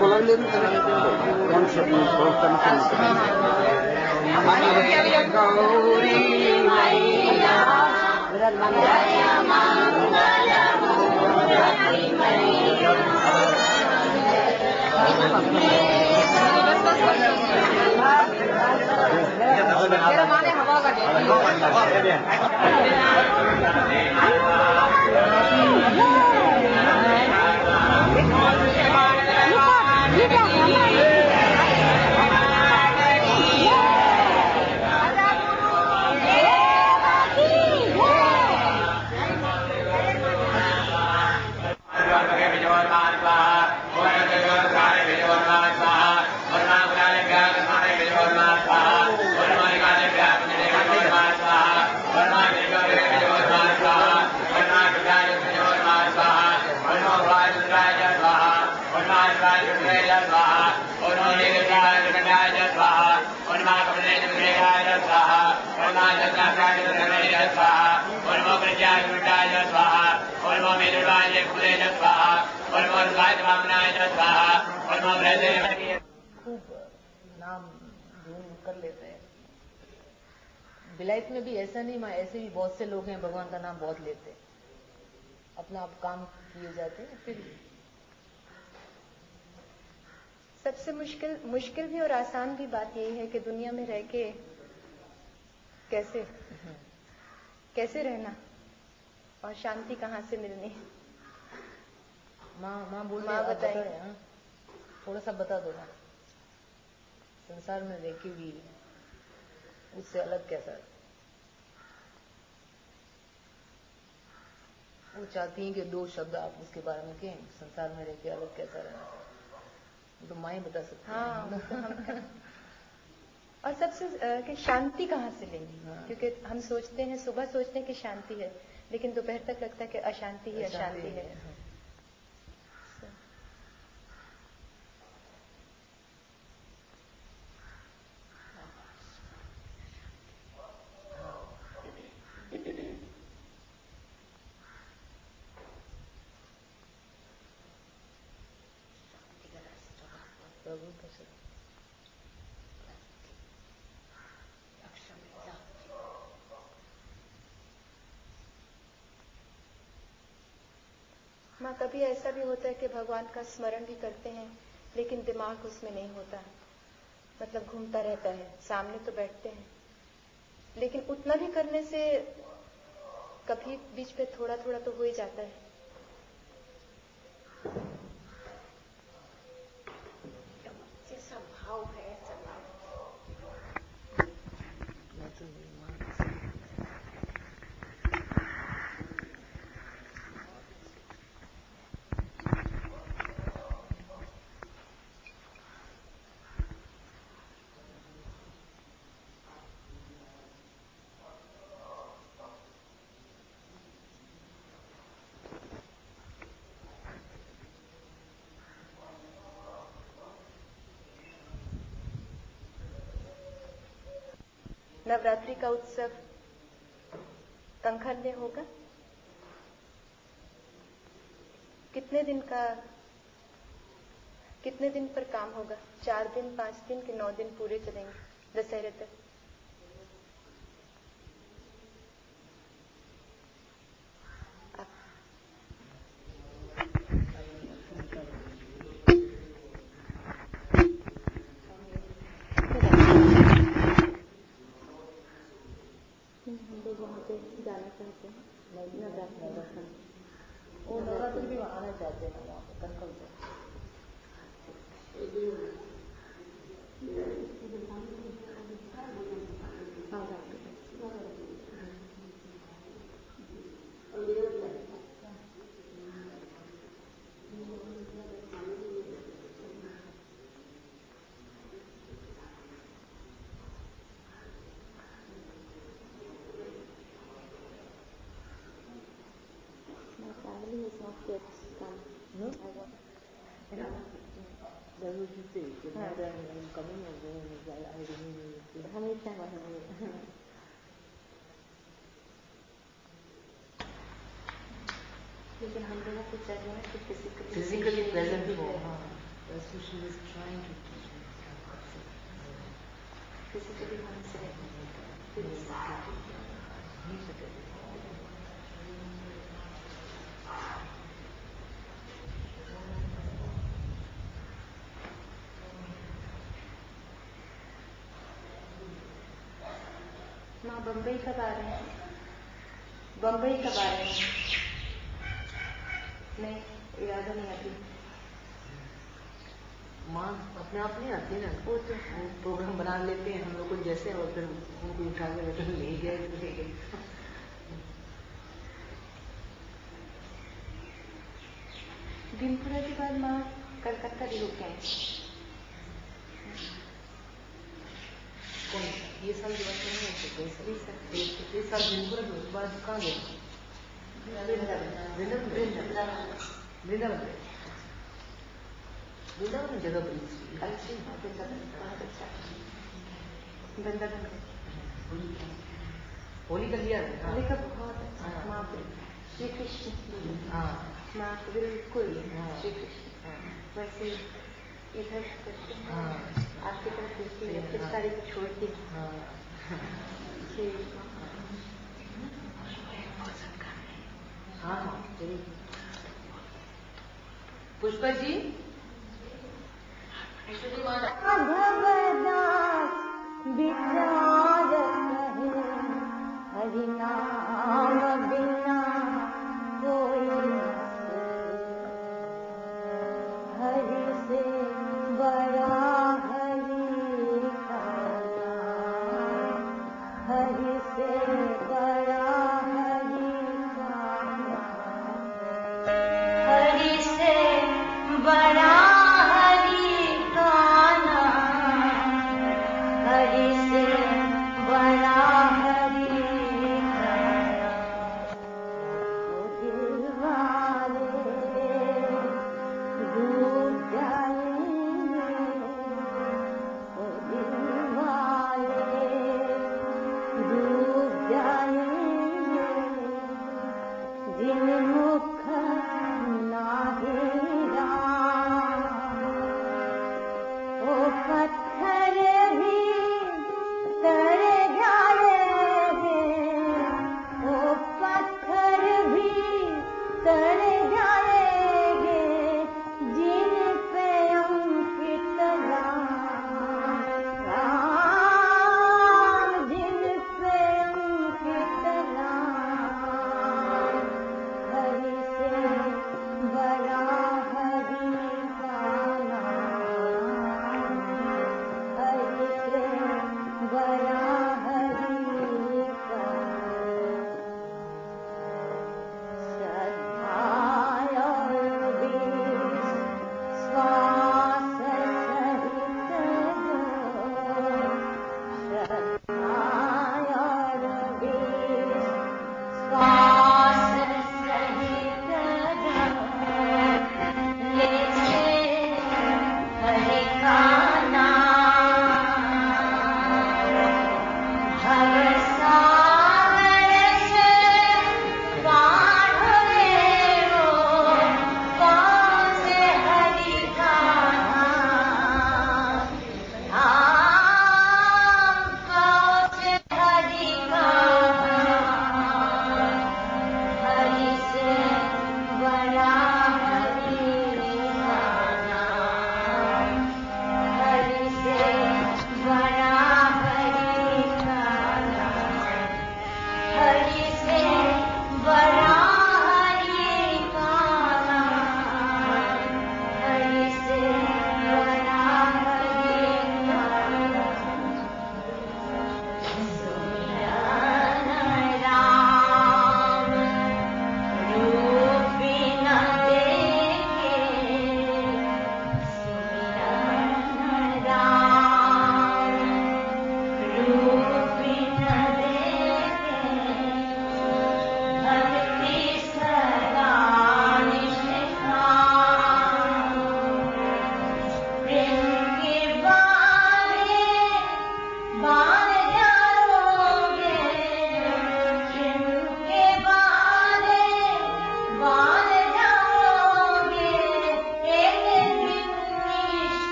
बोला कौन से गौरी मैया खूब नाम धूम कर लेते हैं। बिलायत में भी ऐसा नहीं, वहाँ ऐसे भी बहुत से लोग हैं भगवान का नाम बहुत लेते हैं, अपना आप काम किए जाते हैं। फिर सबसे मुश्किल भी और आसान भी बात यही है कि दुनिया में रह के कैसे रहना और शांति कहाँ से मिलनी। माँ बताए थोड़ा सा बता दो ना, संसार में रह के भी उससे अलग कैसा है? वो चाहती हैं कि 2 शब्द आप उसके बारे में कहें, संसार में रह के अलग कैसा रहना, तो माँ बता सकती हैं। हाँ, और सबसे कि शांति कहाँ से लेंगे। हाँ। क्योंकि हम सोचते हैं, सुबह सोचते हैं कि शांति है, लेकिन दोपहर तक लगता है कि अशांति ही अशांति है। हाँ। माँ, कभी ऐसा भी होता है कि भगवान का स्मरण भी करते हैं लेकिन दिमाग उसमें नहीं होता, मतलब घूमता रहता है। सामने तो बैठते हैं लेकिन उतना भी करने से कभी बीच पे थोड़ा थोड़ा तो हो ही जाता है। जैसा भाव है ऐसा भाव। नवरात्रि का उत्सव कंखन में होगा। कितने दिन पर काम होगा? 4 दिन, 5 दिन कि 9 दिन पूरे चलेंगे दशहरे तक? जाना चाहते हैं नवरात्रि। वो नवरात्रि भी आना चाहते हैं वहाँ पे कनखल से। Family has not yet come. No? That was you say. Whether I'm coming or going, I remain with you. हमेशा लेकिन हम लोगों को चाहिए कि फिजिकली प्रेजेंट हो। हाँ। That's what she was trying to teach me. Physically हमसे माँ बम्बई कब आ रहे हैं? बम्बई कब आ रहे हैं? नहीं याद नहीं आती। माँ अपने आप नहीं आती ना, वो तो प्रोग्राम बना लेते हैं हम लोग को जैसे, और फिर उनको उठा के ले गए तो ले गए। भीमपुरा के बाद माँ कलकत्ता भी रुके हैं। कौन ये साल की बात करेंगे? ये साल भीमपुरा के बाद कहाँ गए? वृंदावन वृंदावन जगह बड़ी अच्छी। वृंदावन होली का लिया होली का बहुत अच्छा। माँ श्री कृष्ण माँ बिल्कुल श्री कृष्ण वैसे इधर करते हैं, आपकी तरफ देखती है, फिर सारी को छोड़ती है। हाँ जरूर। पुष्पा जी भवदास विचार कहे हरि नाम बिना कोई हरि से बड़ा हरि का नाम, हरि से बड़ा हरि का नाम, हरि से बड़ा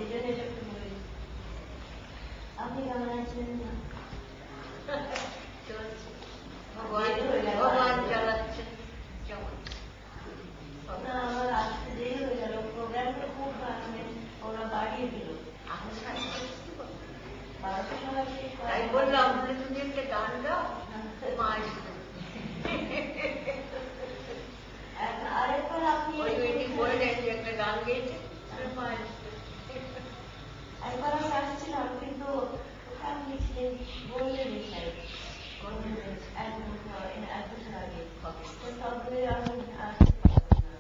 সেই জন্য এটা একটু বলে দিই। আপনি কেমন আছেন? ভগবান চালাচ্ছেন কেমন? না, আমার আসতে দেরি হয়ে গেল, প্রোগ্রামটা খুব ওরা বাড়িয়ে দিল। 12টার সময় শেষ করে। তাই বললাম তুমি একটা গান গাও, মা আসবে। আরেকবার আপনি বললেন যে একটা গান গেয়েছে, মা আসবে। একবার আমি আসছিলাম, কিন্তু আপনি ছিলেন বললেন এক বছর আগে, তবে আমি আসতে পারবো না।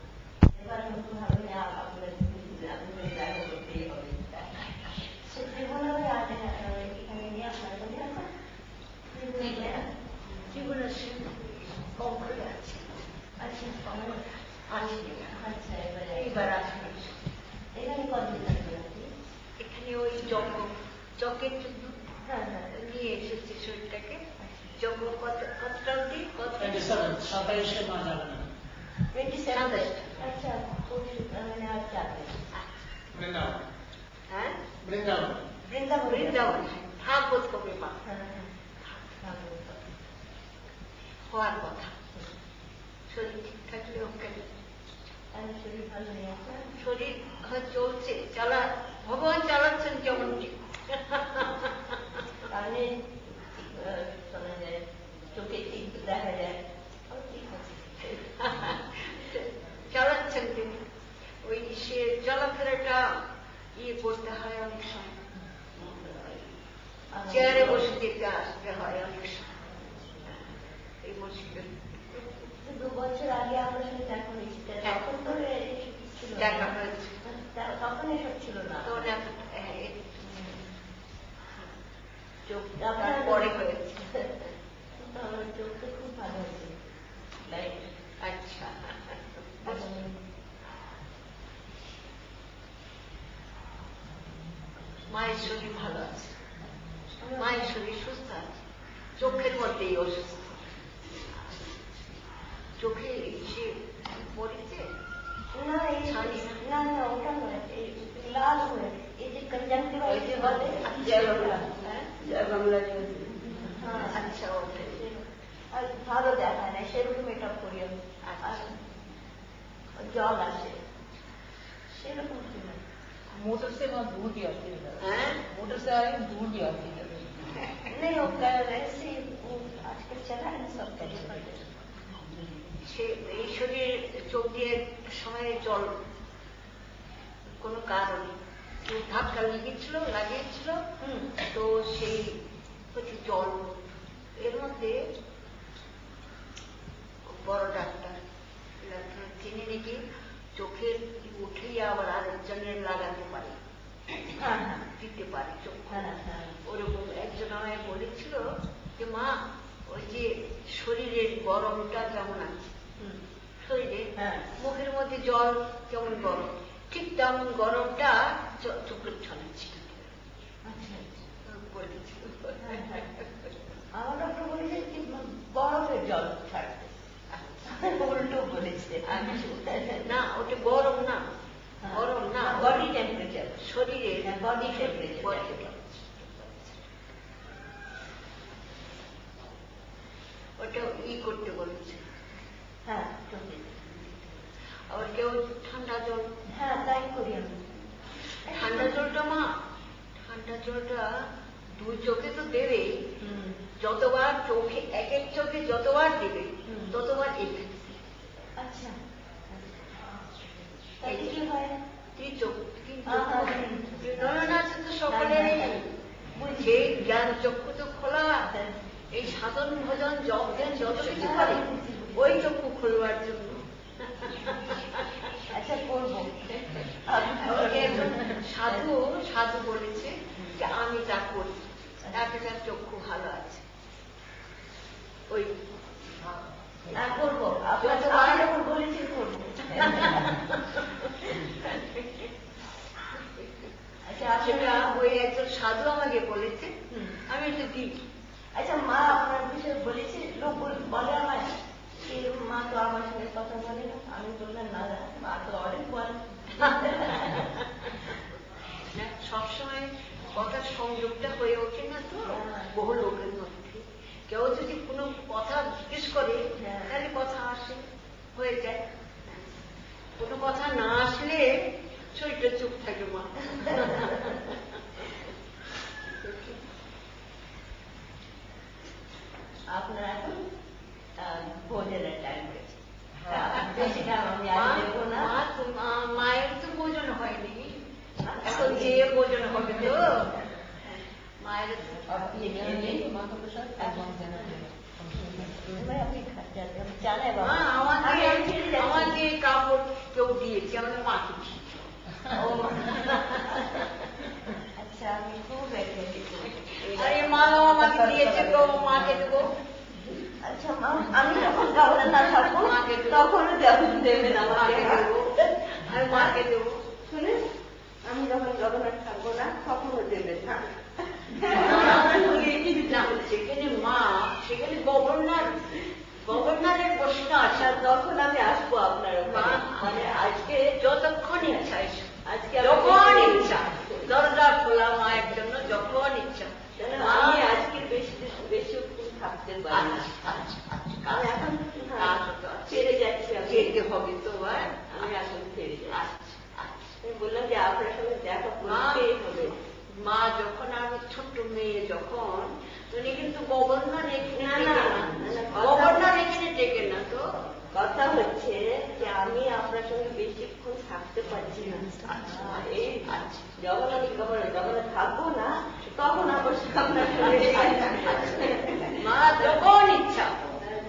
এবার নতুন ভাবে আপনার দেখা করতেই হবে। জীবনে এখানে নিয়ে আপনার জীবনে কম করে আছে। আচ্ছা, আচ্ছা, এইবার আসবে। এখানে কতদিন থাকবেন আপনি? এখানে ওই যজ্ঞের জন্য নিয়ে এসেছি শরীরটাকে। যজ্ঞ কতটা অব্দি? 27 মা যাবে না। 27। আচ্ছা, মানে আর যাবে। বৃন্দাবন। হ্যাঁ, বৃন্দাবন। বৃন্দাবন ভাগবত কবে মা হওয়ার কথা। শরীর ঠিক থাকলে ওকে, শরীর ভালো নেই আপনার? শরীর চলছে, ভগবান চালাচ্ছেন যেমন ঠিক। তাহলে শোনা যায়, চোখে ঠিক দেখা যায়, চালাচ্ছেন তিনি। ওই সে চলাফেরাটা করতে হয় অনেক সময়, চেয়ারে বসে যেতে আসতে হয় অনেক সময়, এই মুশকিল। 2 বছর আগে আপনার সাথে দেখা হয়েছিল, তখন তো ছিল, দেখা হয়েছে, তখন এসব ছিল না। চোখটা পরে হয়েছে, আমার চোখটা খুব ভালো হয়েছে। আচ্ছা, মায়ের শরীর ভালো আছে, মায়ের শরীর সুস্থ আছে, চোখের মধ্যেই অসুস্থ, চোখে সে পড়েছে না, ওটা নয়, লাল হয়ে এই যে কনজাংটিভাইটিস বলে, আচ্ছা, ওকে আর ভালো দেখায় না, সেরকম এটা করি আমি, জল আসে সেরকম কি না। मोटर से वहाँ दूर भी आती है, मोटर से आ रही दूर भी आती है। नहीं, वो ऐसे आजकल चला है सब तरीका। সে এই শরীর চোখ দিয়ে সময় জল কোনো কারণ ধাক্কা লাগিয়েছিল, তো সেই হচ্ছে জল। এর মধ্যে বড় ডাক্তার তিনি নাকি চোখের উঠেই আবার আরেকজনের লাগাতে পারে, দিতে পারে চোখ। ওরকম একজন আমায় বলেছিল যে মা, ওই যে শরীরের গরমটা যেমন আছে, শরীরে মুখের মধ্যে জল যেমন গরম, ঠিক তেমন গরমটা চোখের ছড়াচ্ছিল বলেছিল। আমার ডক্টর বলেছে বরফের জল ছাড়তে, উল্টো বলেছে। না, ওটা গরম না, গরম না, বডি টেম্পারেচার, শরীরে বডি টেম্পারেচার। ওটা করতে বলেছে। হ্যাঁ, আবার কেউ ঠান্ডা জল, হ্যাঁ তাই করি আমি। ঠান্ডা জলটা মা, ঠান্ডা জলটা 2 চোখে তো দেবেই, যতবার চোখে এক চোখে যতবার দেবে ততবার এফেক্ট। আচ্ছা, তাহলে কি হয়? 3 চোখ, আছে তো সকলেরই, সেই জ্ঞান চক্ষু তো খোলা, এই সাধন ভজন জপ ধ্যান যত কিছু করে ওই চক্ষু খোলবার জন্য। আচ্ছা, করবো। সাধু বলেছে যে আমি তা করি, একটা চক্ষু ভালো আছে, ওই করবো, আপনার যখন বলেছেন করবো। সেটা ওই একজন সাধু আমাকে বলেছে, আমি একটু দিই। আচ্ছা, মা আপনার বিষয়ে বলেছে, লোক বলে আমায় মা তো আমার সঙ্গে কথা বলে না। আমি বললাম না, মা তো অনেক বলে। হাসলে শরীরটা চুপ থাকে মা। আপনার এখন ভোজনের টাইম হয়েছে, বেশি টাইম আমি আর দেবো না। মায়ের তো ভোজন হয়নি, এখন যে ভোজন হবে তো মায়ের। আপনি জানেন আমাকে কাপড় কেউ দিয়েছে, আমাদের মাকে দিয়েছে। আচ্ছা, আমি খুব আরে মা আমাকে দিয়েছে তো মাকে দেবো। আচ্ছা মা, আমি যখন গভর্নর না থাকবো তখনও দেবেন আমাকে দেবো, আমি মাকে দেবো। শুনে আমি যখন গভর্নর থাকবো না তখনও দেবেন না। সেখানে মা, সেখানে গভর্নরের প্রশ্ন আছে, তখন আমি আসবো আপনার ওখানে। মানে আজকে যতক্ষণ ইচ্ছা, আজকে যখন ইচ্ছা, দরজা খোলা মায়ের জন্য যখন ইচ্ছা। আমি আজকে বেশি থাকতে পারি। আমি এখন ফিরে যাচ্ছি, যেতে হবে তো। আমি এখন ফিরে যাচ্ছি। আমি বললাম যে আপনার সঙ্গে দেখা করতেই হবে। মা যখন আমি ছোট্ট মেয়ে যখন, উনি কিন্তু গভর্নর এখানে ডেকে না তো। কথা হচ্ছে যে আমি আপনার সঙ্গে বেশিক্ষণ থাকতে পারছি না। এই যখন আমি গভর্নর থাকবো না তখন আমার আপনার সঙ্গে মা যখন ইচ্ছা।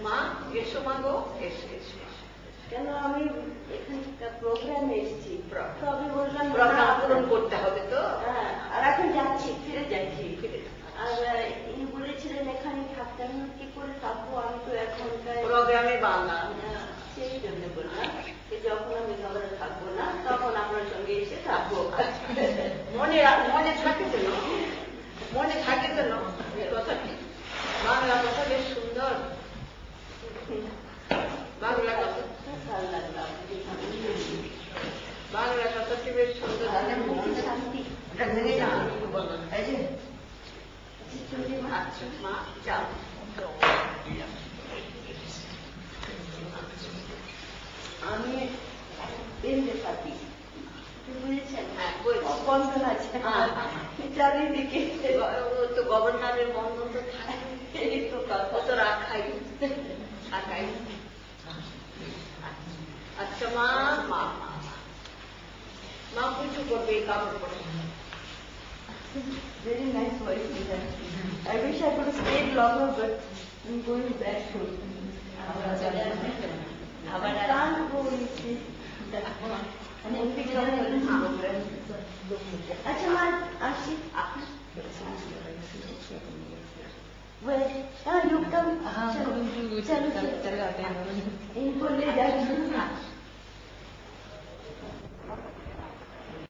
মা এসো মা গো, এসো এসো। কেন আমি এখানকার প্রোগ্রামে এসেছি, তো আমি বললাম প্রোগ্রাম পূরণ করতে হবে তো। আর এখন যাচ্ছি, ফিরে যাচ্ছি। আর ইনি বলেছিলেন এখানে থাকতেন, কি করে থাকবো, আমি তো এখনকার প্রোগ্রামে বাংলা। সেই জন্য বললাম যে যখন আমি গভর্নর থাকবো না তখন আপনার সঙ্গে এসে থাকবো। মনে থাকে তো, মনে থাকে তো কথাটি। বাংলা কথা বেশ সুন্দর, বাংলা কথা ভালো লাগলো। বাংলা কথাটি বেশ সুন্দর। শান্তি। আচ্ছা মা যাও। আমি বেঁধে থাকি, বুঝেছেন? হ্যাঁ, বন্ধন আছে চারিদিকে। তো গভর্নরের বন্ধন তো থাকে, এই তো কথা। তো রাখাই। আচ্ছা মা, মা মা কিছু করবে, এই কাপড় পরে। Very nice voice, Lisa. I wish I could have stayed longer, but I'm going back soon. I can't go, you see.